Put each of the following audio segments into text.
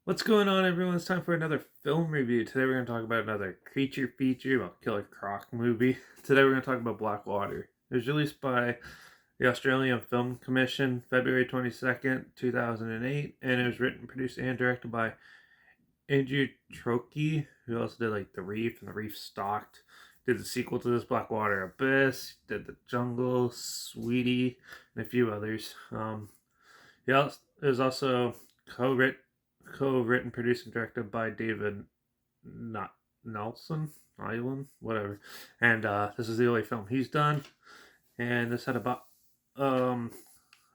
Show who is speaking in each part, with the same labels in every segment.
Speaker 1: What's going on, everyone? It's time for another film review. Today we're going to talk about another creature feature, well, Killer Croc movie. Today we're going to talk about Blackwater. It was released by the Australian Film Commission February 22nd, 2008, and it was written, produced, and directed by Andrew Trocchi, who also did like The Reef and The Reef Stalked. Did the sequel to this, Blackwater Abyss, did The Jungle, Sweetie, and a few others. Yeah, it was also co-written, co-written, produced, and directed by David Not Nelson Island, whatever. And this is the only film he's done. And this had about um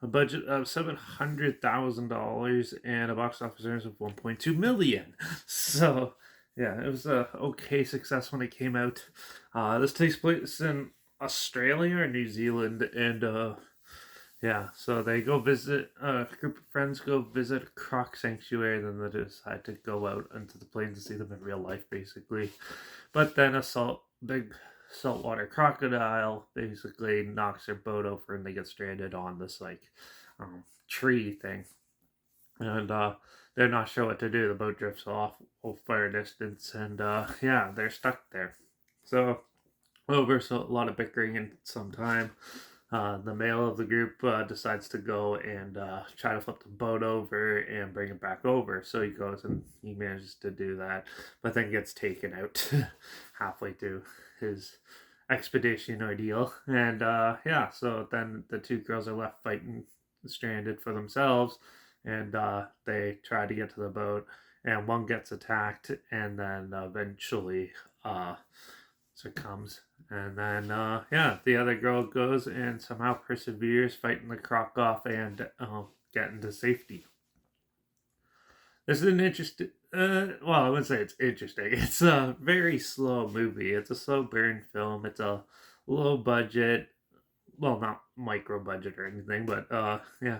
Speaker 1: a budget of $700,000 and a box office earnings of 1.2 million. So yeah, it was a okay success when it came out. This takes place in Australia or New Zealand, and yeah, so they go visit, a group of friends go visit a croc sanctuary, then they decide to go out into the plains to see them in real life, basically. But then big saltwater crocodile basically knocks their boat over and they get stranded on this, like, tree thing. And they're not sure what to do. The boat drifts off a far distance, and yeah, they're stuck there. So, so a lot of bickering and some time. The male of the group decides to go and try to flip the boat over and bring it back over. So he goes and he manages to do that, but then gets taken out halfway through his expedition ordeal. And yeah, so then the two girls are left fighting stranded for themselves, and they try to get to the boat, and one gets attacked, and then eventually succumbs. And then, yeah, the other girl goes and somehow perseveres, fighting the croc off and getting to safety. This is an interesting, well, I wouldn't say it's interesting. It's a very slow movie. It's a slow burn film. It's a low budget, well, not micro budget or anything, but yeah,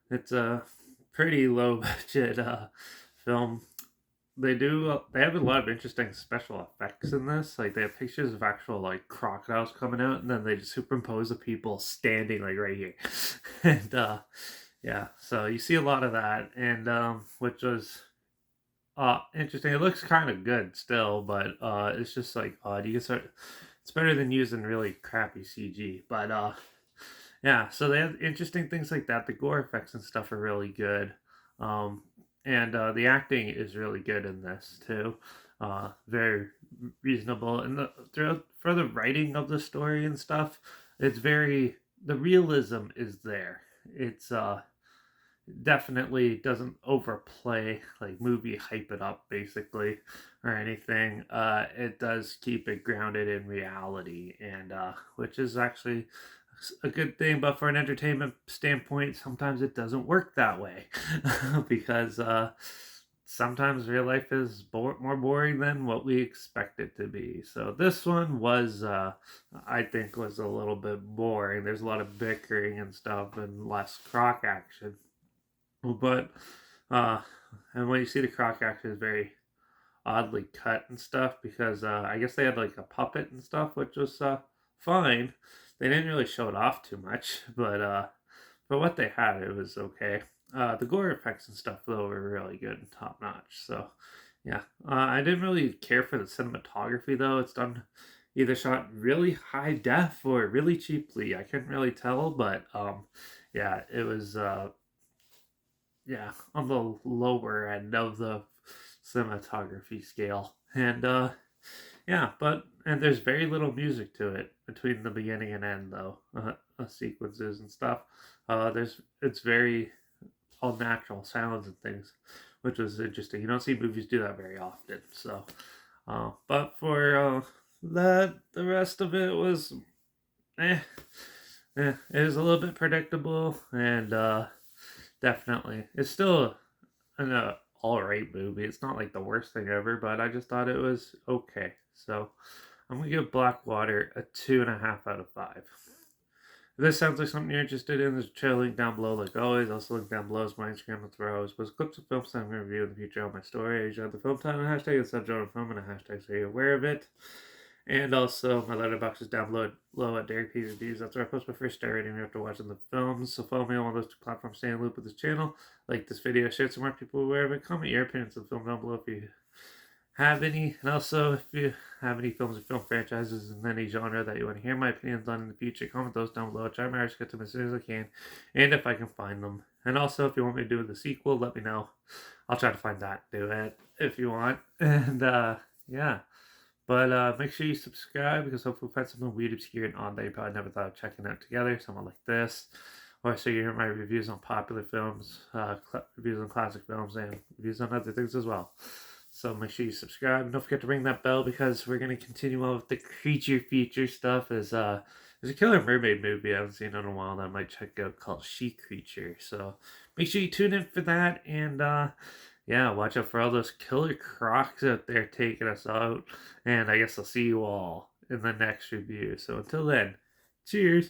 Speaker 1: it's a pretty low budget film. They have a lot of interesting special effects in this. Like, they have pictures of actual like crocodiles coming out, and then they just superimpose the people standing like right here. And yeah, so you see a lot of that, and which was interesting. It looks kind of good still, but it's just like odd. You can start, it's better than using really crappy CG. But yeah, so they have interesting things like that. The gore effects and stuff are really good. Um, and the acting is really good in this too. Very reasonable. And for the writing of the story and stuff, it's very, the realism is there. It's definitely doesn't overplay, like, movie hype it up basically or anything. It does keep it grounded in reality, and which is actually a good thing. But for an entertainment standpoint, sometimes it doesn't work that way because sometimes real life is more boring than what we expect it to be. So this one was, I think, was a little bit boring. There's a lot of bickering and stuff and less croc action. But uh, and when you see the croc action is very oddly cut and stuff, because I guess they had like a puppet and stuff, which was fine. They didn't really show it off too much, but for what they had, it was okay. The gore effects and stuff though were really good and top notch. So yeah, I didn't really care for the cinematography though. It's done either shot really high def or really cheaply. I couldn't really tell, but yeah, it was yeah, on the lower end of the cinematography scale. And yeah, but and there's very little music to it between the beginning and end though, sequences and stuff. There's it's very all natural sounds and things, which was interesting. You don't see movies do that very often. So, but for that, the rest of it was, eh, it was a little bit predictable, and definitely it's still an all right movie. It's not like the worst thing ever, but I just thought it was okay. So I'm gonna give Blackwater a 2.5 out of 5. If this sounds like something you're interested in, there's a trail link down below, like always. Also, link down below is my Instagram with where I always post clips of films that I'm going to review in the future on my story. I usually have the film title, hashtag, and subgenre of film, and a hashtag so you're aware of it. And also, my letterbox is down below at Derek P's Reviews. That's where I post my first star rating after watching the films. So follow me on one of those two platforms, stay in the loop with this channel. Like this video, share it so more people are aware of it. Comment your opinions on the film down below if you have any. And also, if you have any films or film franchises in any genre that you want to hear my opinions on in the future, comment those down below. I'll try my hardest to get to them as soon as I can, and if I can find them. And also, if you want me to do the sequel, let me know. I'll try to find that, do it if you want. And yeah. But make sure you subscribe because hopefully we'll find something weird, obscure, and odd that you probably never thought of checking out together. Something like this. Or so you hear my reviews on popular films, reviews on classic films, and reviews on other things as well. So make sure you subscribe. And don't forget to ring that bell because we're going to continue on with the creature feature stuff. There's a killer mermaid movie I haven't seen in a while that I might check out called She Creature. So make sure you tune in for that. And yeah, watch out for all those killer crocs out there taking us out. And I guess I'll see you all in the next review. So until then, cheers.